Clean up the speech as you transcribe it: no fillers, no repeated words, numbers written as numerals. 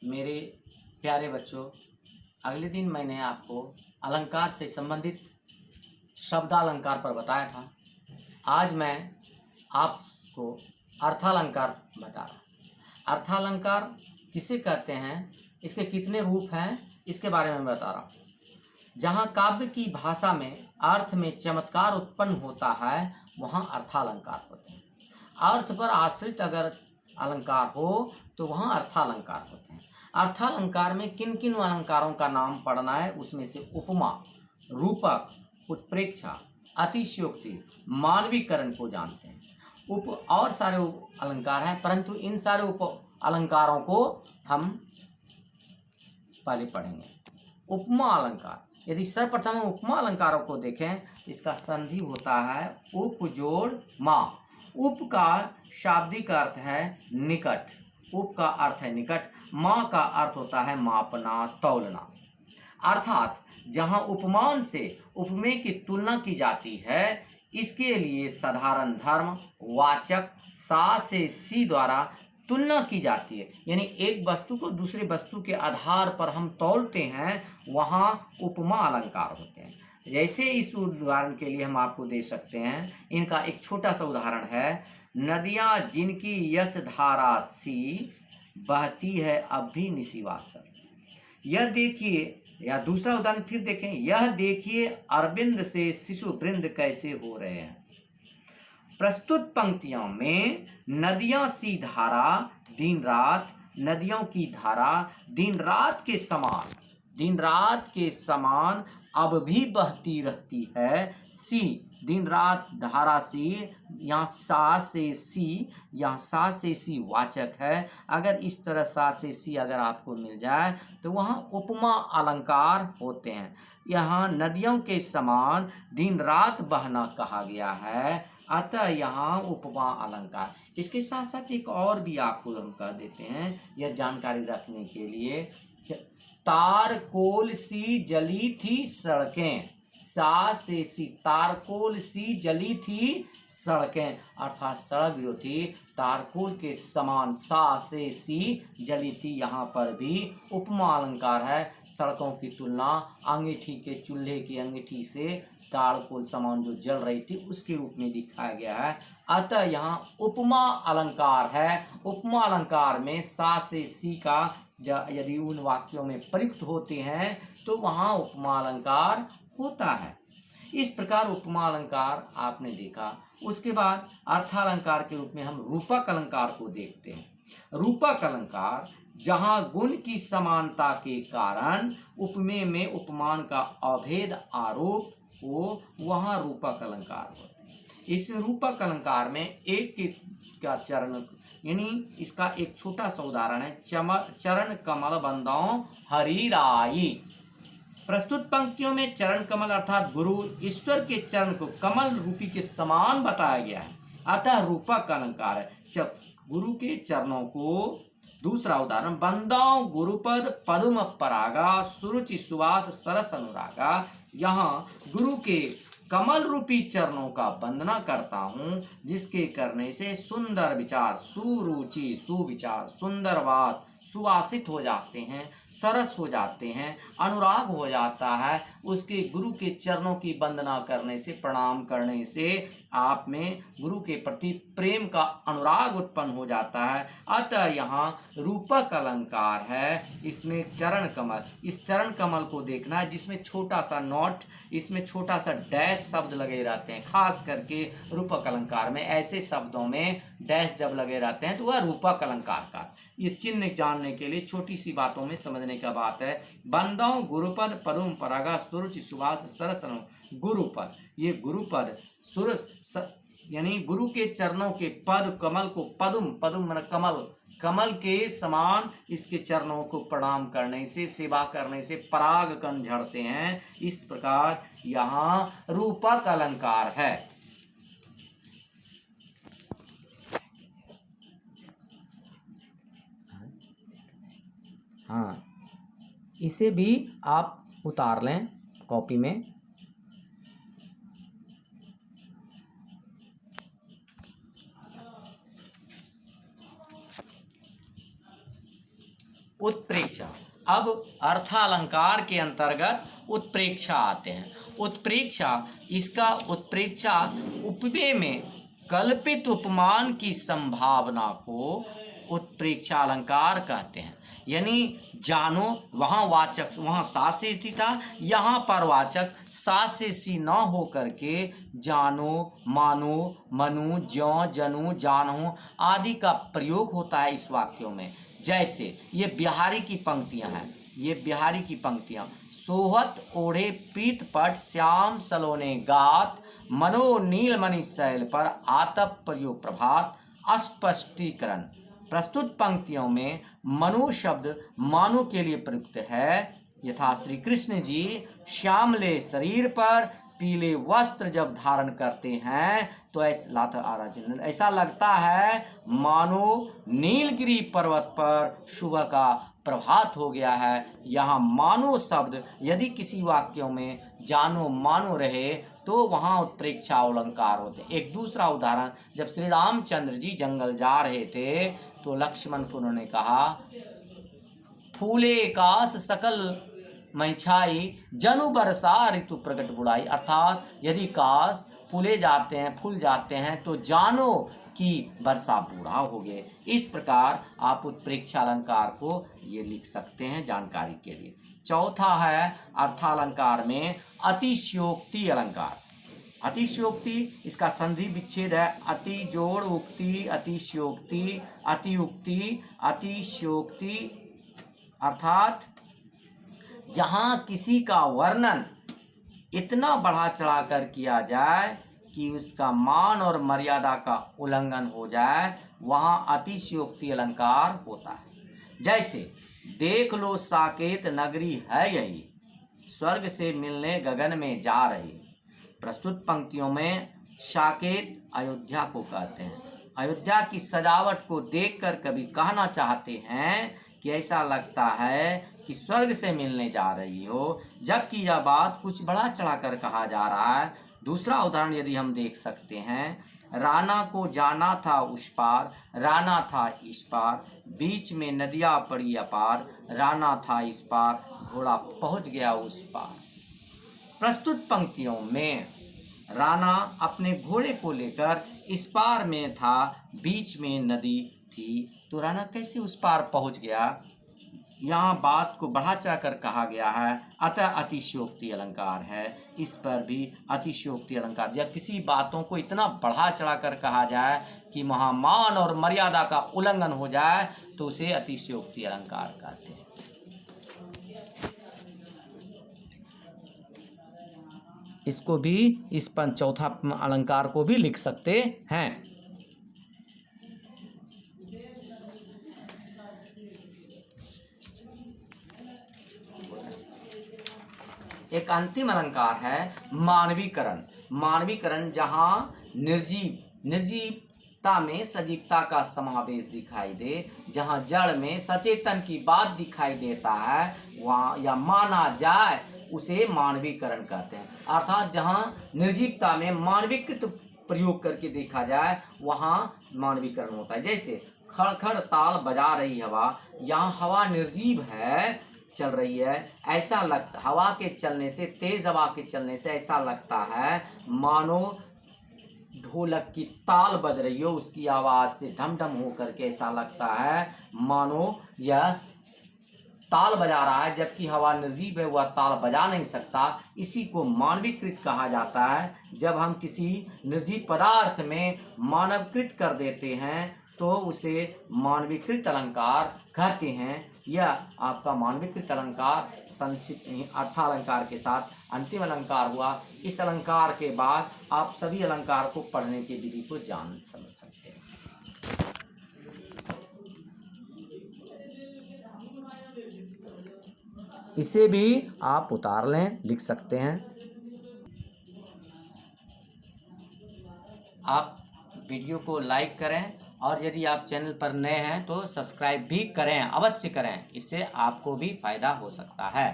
मेरे प्यारे बच्चों, अगले दिन मैंने आपको अलंकार से संबंधित शब्दालंकार पर बताया था। आज मैं आपको अर्थालंकार बता रहा। अर्थालंकार किसे कहते हैं, इसके कितने रूप हैं, इसके बारे में बता रहा हूँ। जहाँ काव्य की भाषा में अर्थ में चमत्कार उत्पन्न होता है, वहाँ अर्थालंकार होते हैं। अर्थ पर आश्रित अगर अलंकार हो तो वहाँ अर्थालंकार होते हैं। अर्थालंकार में किन किन अलंकारों का नाम पढ़ना है, उसमें से उपमा, रूपक, उत्प्रेक्षा, अतिशयोक्ति, मानवीकरण को जानते हैं। और सारे अलंकार हैं, परंतु इन सारे अलंकारों को हम पहले पढ़ेंगे। उपमा अलंकार, यदि सर्वप्रथम हम उपमा अलंकारों को देखें, इसका संधि होता है उप जोड़ मा। उप का शाब्दिक अर्थ है निकट, उप का अर्थ है निकट, मा का अर्थ होता है मापना, तौलना। अर्थात जहाँ उपमान से उपमेय की तुलना की जाती है, इसके लिए साधारण धर्म वाचक सा से सी द्वारा तुलना की जाती है। यानी एक वस्तु को दूसरे वस्तु के आधार पर हम तौलते हैं, वहाँ उपमा अलंकार होते हैं। जैसे इस उदाहरण के लिए हम आपको दे सकते हैं, इनका एक छोटा सा उदाहरण है। नदियाँ जिनकी यश धारा सी, बहती है अब भी निशिवासर। यह देखिए, या दूसरा उदाहरण फिर देखें, यह देखिए अरविंद से शिशु वृंद कैसे हो रहे हैं। प्रस्तुत पंक्तियों में नदियां सी धारा दिन रात, नदियों की धारा दिन रात के समान, दिन रात के समान अब भी बहती रहती है। सी दिन रात धारा सी, यहाँ सा से सी, यहाँ सा से सी वाचक है। अगर इस तरह सा से सी अगर आपको मिल जाए तो वहाँ उपमा अलंकार होते हैं। यहाँ नदियों के समान दिन रात बहना कहा गया है, अतः यहाँ उपमा अलंकार। इसके साथ साथ एक और भी आपको हम कह देते हैं, यह जानकारी रखने के लिए। तारकोल सी जली थी सड़कें, सा से सी, तारकोल सी जली थी सड़कें, अर्थात सड़क जो थी तारकोल के समान सा से सी जली थी। यहाँ पर भी उपमा अलंकार है। सड़कों की तुलना अंगीठी के, चूल्हे की अंगीठी से तारकोल समान जो जल रही थी उसके रूप में दिखाया गया है, अतः यहाँ उपमा अलंकार है। उपमा अलंकार में सा से सी का यदि उन वाक्यों में प्रयुक्त होते हैं तो वहाँ उपमा अलंकार होता है। इस प्रकार उपमा अलंकार आपने देखा। उसके बाद अर्थालंकार के रूप में हम रूपक अलंकार को देखते हैं। रूपक अलंकार जहाँ गुण की समानता के कारण उपमेय में उपमान का अभेद आरोप हो, वहाँ रूपक अलंकार होते हैं। इस रूपक अलंकार में एक का चरण, यानी इसका एक छोटा सा उदाहरण है, चरण कमल बंदों हरि राई। प्रस्तुत पंक्तियों में चरण कमल अर्थात गुरु ईश्वर के चरण को कमल रूपी के समान बताया गया है, अतः रूपक अलंकार है। जब गुरु के चरणों को, दूसरा उदाहरण, बंदों गुरुपद पदुम परागा सुरुचि सुवास सरस अनुरागा। यहाँ गुरु के कमल रूपी चरणों का वंदना करता हूँ, जिसके करने से सुंदर विचार, सुरुचि सुविचार, सुंदर वास सुवासित हो जाते हैं, सरस हो जाते हैं, अनुराग हो जाता है। उसके गुरु के चरणों की वंदना करने से, प्रणाम करने से आप में गुरु के प्रति प्रेम का अनुराग उत्पन्न हो जाता है, अतः यहाँ रूपक अलंकार है। इसमें चरण कमल, इस चरण कमल को देखना है जिसमें छोटा सा नोट, इसमें छोटा सा डैश शब्द लगे रहते हैं। खास करके रूपक अलंकार में ऐसे शब्दों में डैश जब लगे रहते हैं तो वह रूपक अलंकार का, ये चिन्ह जानने के लिए छोटी सी बातों में समझने का बात है। बंदों गुरुपद पदुम परागा सुरुचि सुभाष सरस। गुरुपद, ये गुरुपद सुर यानी गुरु के चरणों के पद, कमल को पदुम, पदुम मतलब कमल, कमल के समान इसके चरणों को प्रणाम करने से, सेवा करने से पराग कण झड़ते हैं। इस प्रकार यहाँ रूपक अलंकार है। हाँ, इसे भी आप उतार लें कॉपी में। उत्प्रेक्षा। अब अर्थालंकार के अंतर्गत उत्प्रेक्षा आते हैं। उत्प्रेक्षा, इसका उत्प्रेक्षा उपमेय में कल्पित उपमान की संभावना को उत्प्रेक्षा अलंकार कहते हैं। यानी जानो, वहाँ वाचक वहाँ सा से सी था, यहाँ पर वाचक सा से सी न हो करके जानो, मानो, मनु, ज्यों, जनु, जानो आदि का प्रयोग होता है इस वाक्यों में। जैसे ये बिहारी की पंक्तियां हैं, ये बिहारी की पंक्तियां। सोहत ओढ़े पीत पट श्याम सलोने गात, मनो नीलमणि शैल पर आतप प्रयोग प्रभात। अस्पष्टीकरण, प्रस्तुत पंक्तियों में मनु शब्द मानो के लिए प्रयुक्त है। यथा श्री कृष्ण जी श्यामले शरीर पर पीले वस्त्र जब धारण करते हैं तो ऐसा लगता है मानो नीलगिरी पर्वत पर सुबह का प्रभात हो गया है। यहाँ मानो शब्द यदि किसी वाक्यों में जानो मानो रहे तो वहाँ उत्प्रेक्षा अलंकार होते। एक दूसरा उदाहरण, जब श्री रामचंद्र जी जंगल जा रहे थे तो लक्ष्मण को उन्होंने कहा फूले काश सकल मैछाई जनु बरसा ऋतु प्रकट बुढ़ाई। अर्थात यदि काश फूले जाते हैं, फूल जाते हैं तो जानो कि वर्षा बूढ़ा हो गए। इस प्रकार आप उत्प्रेक्षा अलंकार को ये लिख सकते हैं जानकारी के लिए। चौथा है अर्थालंकार में अतिशयोक्ति अलंकार। अतिशयोक्ति, इसका संधि विच्छेद है अति जोड़ उक्ति, अतिशयोक्ति, अतियुक्ति, अतिशयोक्ति। अर्थात जहाँ किसी का वर्णन इतना बढ़ा चढ़ाकर किया जाए कि उसका मान और मर्यादा का उल्लंघन हो जाए, वहाँ अतिशयोक्ति अलंकार होता है। जैसे देख लो साकेत नगरी है यही, स्वर्ग से मिलने गगन में जा रही। प्रस्तुत पंक्तियों में साकेत अयोध्या को कहते हैं। अयोध्या की सजावट को देखकर कवि कहना चाहते हैं कि ऐसा लगता है कि स्वर्ग से मिलने जा रही हो, जबकि यह बात कुछ बढ़ा चढ़ाकर कहा जा रहा है। दूसरा उदाहरण यदि हम देख सकते हैं, राना को जाना था उस पार, राना था इस पार, बीच में नदियाँ पड़ी अपार, राना था इस पार, घोड़ा पहुंच गया उस पार। प्रस्तुत पंक्तियों में राना अपने घोड़े को लेकर इस पार में था, बीच में नदी थी, तो राना कैसे उस पार पहुंच गया? यहाँ बात को बढ़ा चढ़ाकर कहा गया है, अतः अतिशयोक्ति अलंकार है। इस पर भी अतिशयोक्ति अलंकार, जब किसी बातों को इतना बढ़ा चढ़ाकर कहा जाए कि महामान और मर्यादा का उल्लंघन हो जाए तो उसे अतिशयोक्ति अलंकार कहते हैं। इसको भी, इस पर चौथा अलंकार को भी लिख सकते हैं। एक अंतिम अलंकार है मानवीकरण। मानवीकरण, जहाँ निर्जीवता में सजीवता का समावेश दिखाई दे, जहाँ जड़ में सचेतन की बात दिखाई देता है वहाँ या माना जाए उसे मानवीकरण कहते हैं। अर्थात जहाँ निर्जीवता में मानवीकृत प्रयोग करके देखा जाए वहाँ मानवीकरण होता है। जैसे खड़खड़ ताल बजा रही हवा, यहाँ हवा निर्जीव है, चल रही है, ऐसा लगता, हवा के चलने से, तेज हवा के चलने से ऐसा लगता है मानो ढोलक की ताल बज रही हो, उसकी आवाज से ढम ढम हो करके ऐसा लगता है मानो यह ताल बजा रहा है, जबकि हवा निर्जीव है, वह ताल बजा नहीं सकता। इसी को मानवीकृत कहा जाता है। जब हम किसी निर्जीव पदार्थ में मानवकृत कर देते हैं तो उसे मानवीकृत अलंकार कहते हैं। यह आपका मानवीकृत अलंकार संक्षिप्त अर्थालंकार के साथ अंतिम अलंकार हुआ। इस अलंकार के बाद आप सभी अलंकार को पढ़ने की विधि को जान समझ सकते हैं। इसे भी आप उतार लें, लिख सकते हैं। आप वीडियो को लाइक करें और यदि आप चैनल पर नए हैं तो सब्सक्राइब भी करें, अवश्य करें। इससे आपको भी फायदा हो सकता है।